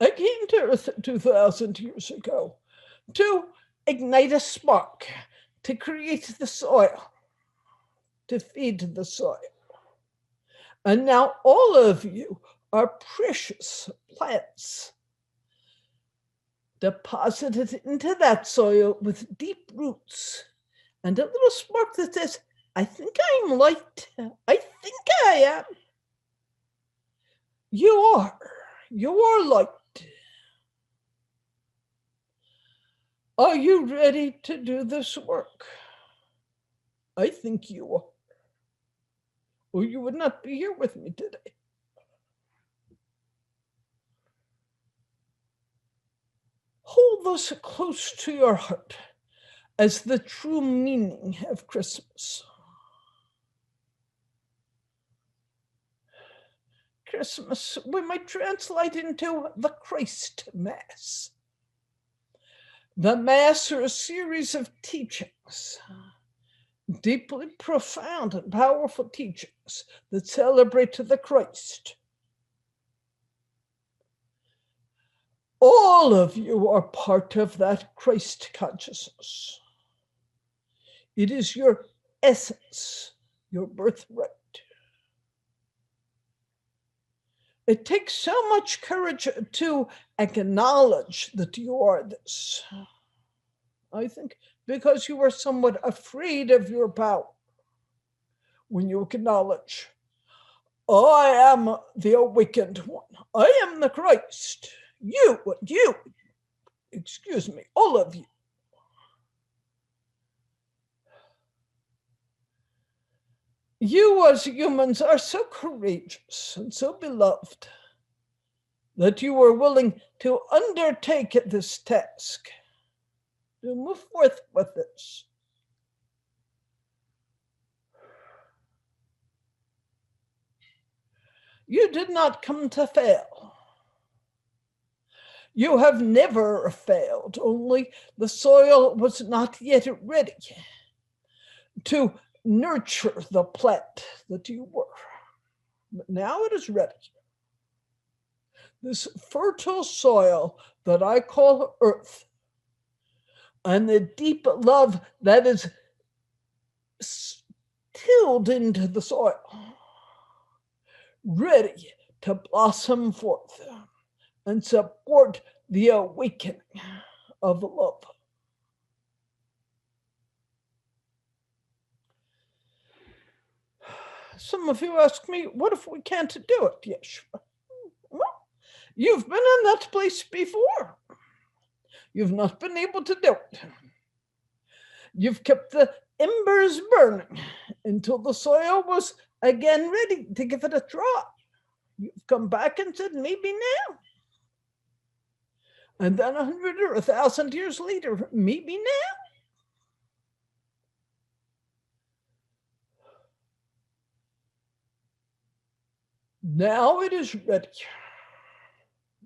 I came to Earth 2,000 years ago to ignite a spark, to create the soil, to feed the soil. And now all of you are precious plants deposited into that soil with deep roots and a little spark that says, I think I'm light. I think I am. You are. You are light. Are you ready to do this work? I think you are. Or you would not be here with me today. Hold this close to your heart as the true meaning of Christmas. Christmas, we might translate into the Christ Mass. The Mass are a series of teachings, deeply profound and powerful teachings that celebrate the Christ. All of you are part of that Christ consciousness. It is your essence, your birthright. It takes so much courage to acknowledge that you are this. I think because you are somewhat afraid of your power. When you acknowledge, I am the awakened one. I am the Christ. You, excuse me, all of you. You as humans are so courageous and so beloved that you are willing to undertake this task, to move forth with this. You did not come to fail. You have never failed, only the soil was not yet ready to nurture the plant that you were. But now it is ready. This fertile soil that I call earth, and the deep love that is tilled into the soil, ready to blossom forth and support the awakening of love. Some of you ask me, what if we can't do it, Yeshua? Well, you've been in that place before. You've not been able to do it. You've kept the embers burning until the soil was again ready to give it a try. You've come back and said, maybe now. And then 100 or 1,000 years later, maybe now. Now it is ready.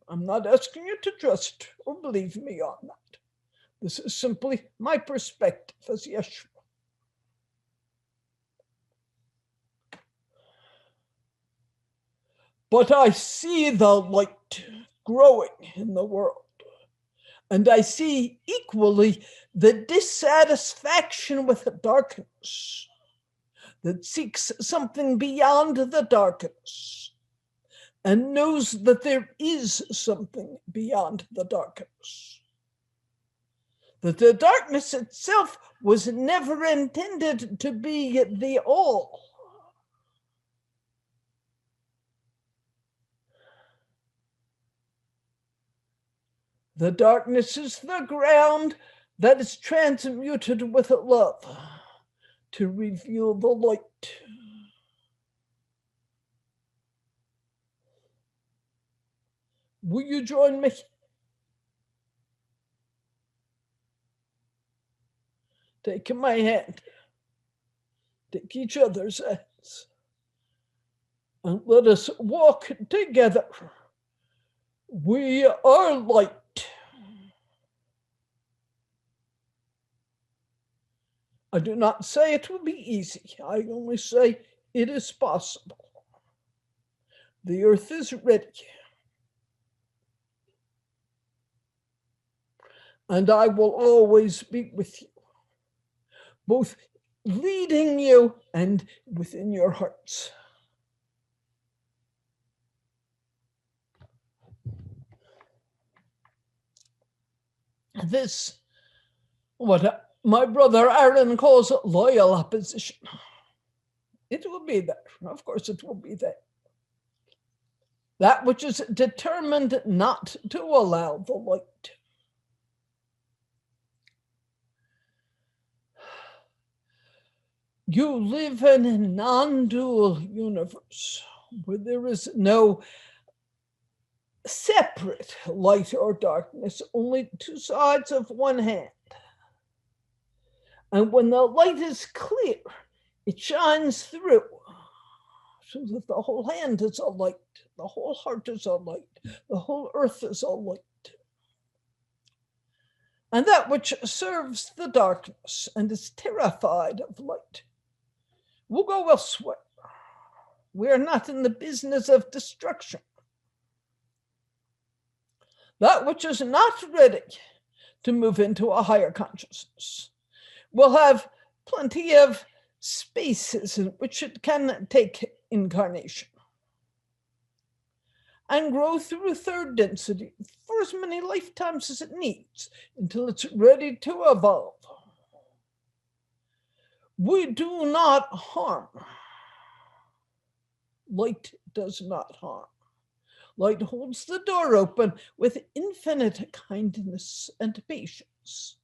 I'm not asking you to trust or believe me on that. This is simply my perspective as Yeshua. But I see the light growing in the world. And I see equally the dissatisfaction with the darkness that seeks something beyond the darkness and knows that there is something beyond the darkness. That the darkness itself was never intended to be the all. The darkness is the ground that is transmuted with love to reveal the light. Will you join me? Take my hand. Take each other's hands. And let us walk together. We are light. I do not say it will be easy. I only say it is possible. The earth is ready. and I will always be with you, both leading you and within your hearts. This, what my brother Aaron calls loyal opposition. It will be there. Of course, it will be there. That which is determined not to allow the light. You live in a non-dual universe where there is no separate light or darkness, only two sides of one hand. And when the light is clear, it shines through, so that the whole hand is a light, the whole heart is a light, the whole earth is a light. And that which serves the darkness and is terrified of light will go elsewhere. We are not in the business of destruction. That which is not ready to move into a higher consciousness will have plenty of spaces in which it can take incarnation and grow through third density for as many lifetimes as it needs until it's ready to evolve. We do not harm. Light does not harm. Light holds the door open with infinite kindness and patience,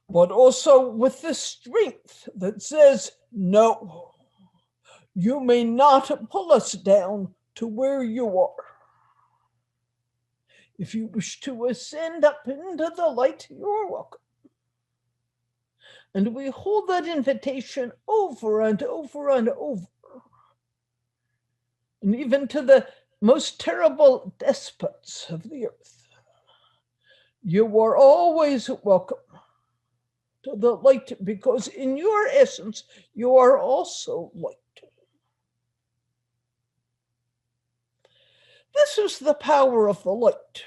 but also with the strength that says, no, you may not pull us down to where you are. If you wish to ascend up into the light, you are welcome. And we hold that invitation over and over and over. And even to the most terrible despots of the earth, you are always welcome to the light, because in your essence, you are also light. This is the power of the light.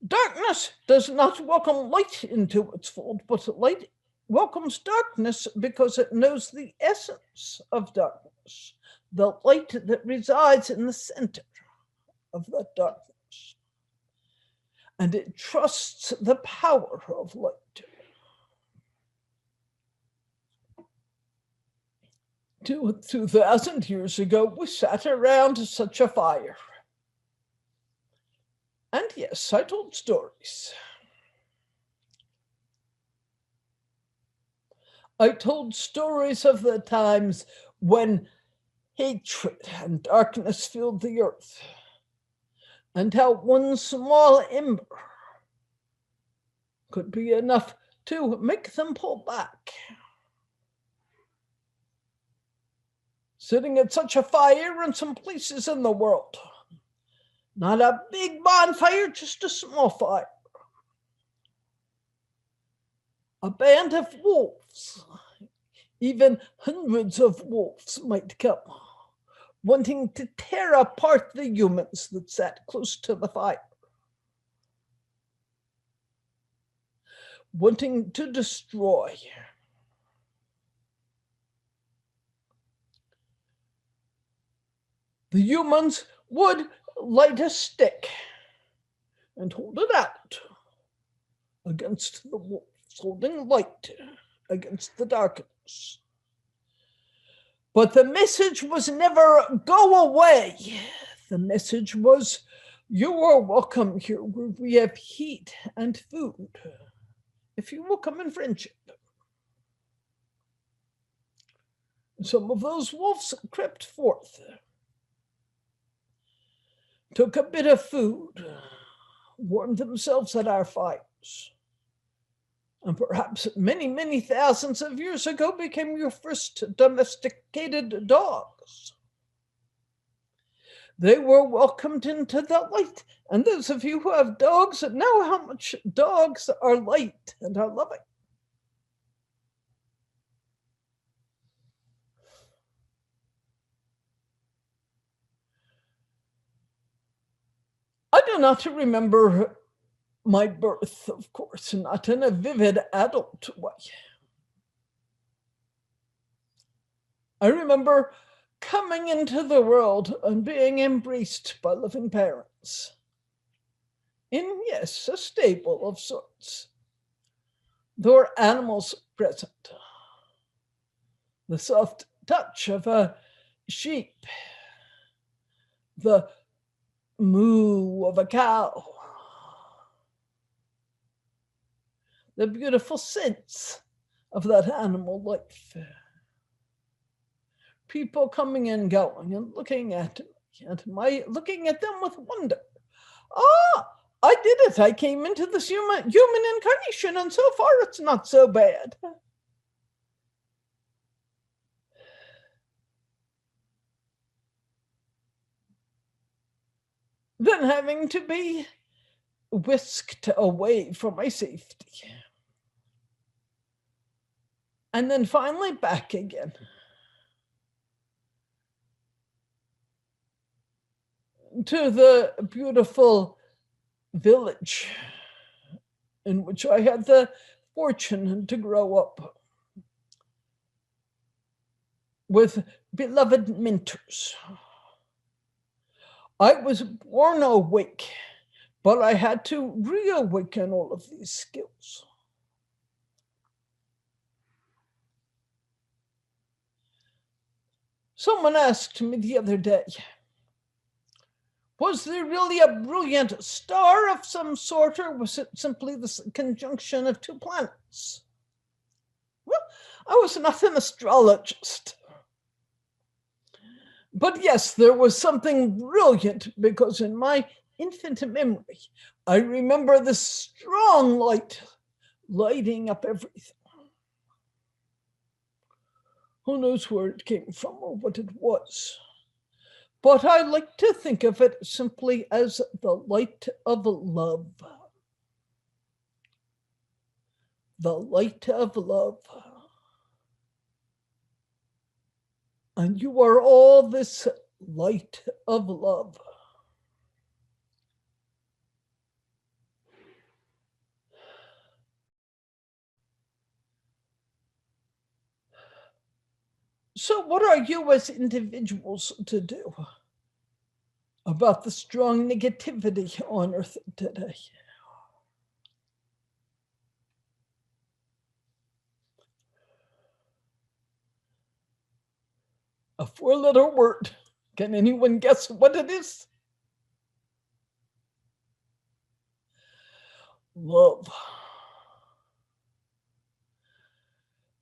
Darkness does not welcome light into its fold, but light welcomes darkness because it knows the essence of darkness, the light that resides in the center of that darkness. And it trusts the power of light. 2,000 years ago, we sat around such a fire. And yes, I told stories. I told stories of the times when hatred and darkness filled the earth, and how one small ember could be enough to make them pull back. Sitting at such a fire in some places in the world. Not a big bonfire, just a small fire. A band of wolves, even hundreds of wolves might come, wanting to tear apart the humans that sat close to the fire. Wanting to destroy. The humans would light a stick and hold it out against the wolves, holding light against the darkness. But the message was never go away. The message was, you are welcome here where we have heat and food, if you will come in friendship. Some of those wolves crept forth, took a bit of food, warmed themselves at our fires, and perhaps many, many thousands of years ago became your first domesticated dogs. They were welcomed into the light, and those of you who have dogs know how much dogs are light and are loving. I do not remember my birth, of course, not in a vivid adult way. I remember coming into the world and being embraced by loving parents. In, yes, a stable of sorts. There were animals present. The soft touch of a sheep, the moo of a cow, the beautiful sense of that animal life. People coming and going and looking at me, and looking at them with wonder. Ah, I did it. I came into this human incarnation, and so far it's not so bad. Then having to be whisked away for my safety. And then finally back again. To the beautiful village in which I had the fortune to grow up with beloved mentors. I was born awake, but I had to reawaken all of these skills. Someone asked me the other day, was there really a brilliant star of some sort, or was it simply the conjunction of two planets? Well, I was not an astrologist. But yes, there was something brilliant, because in my infant memory, I remember the strong light lighting up everything. Who knows where it came from or what it was? But I like to think of it simply as the light of love. The light of love. And you are all this light of love. So what are you as individuals to do about the strong negativity on Earth today? A four-letter word. Can anyone guess what it is? Love.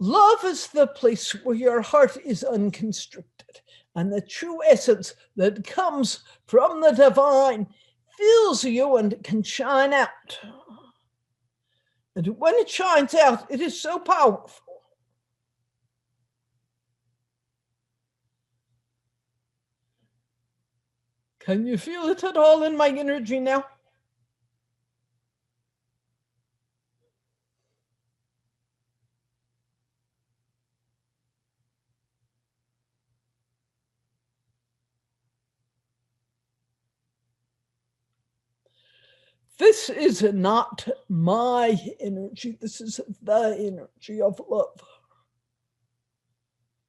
Love is the place where your heart is unconstricted, and the true essence that comes from the divine fills you and can shine out. And when it shines out, it is so powerful. Can you feel it at all in my energy now? This is not my energy. This is the energy of love.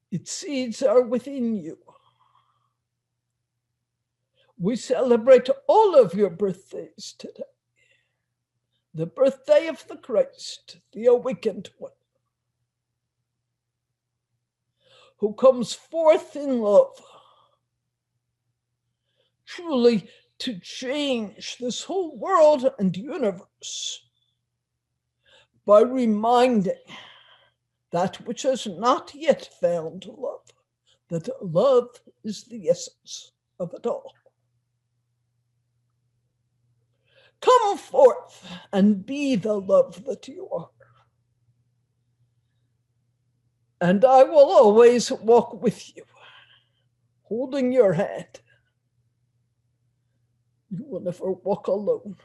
Its seeds are within you. We celebrate all of your birthdays today. The birthday of the Christ, the awakened one, who comes forth in love, truly to change this whole world and universe by reminding that which has not yet found love, that love is the essence of it all. Come forth and be the love that you are. And I will always walk with you, holding your hand. You will never walk alone.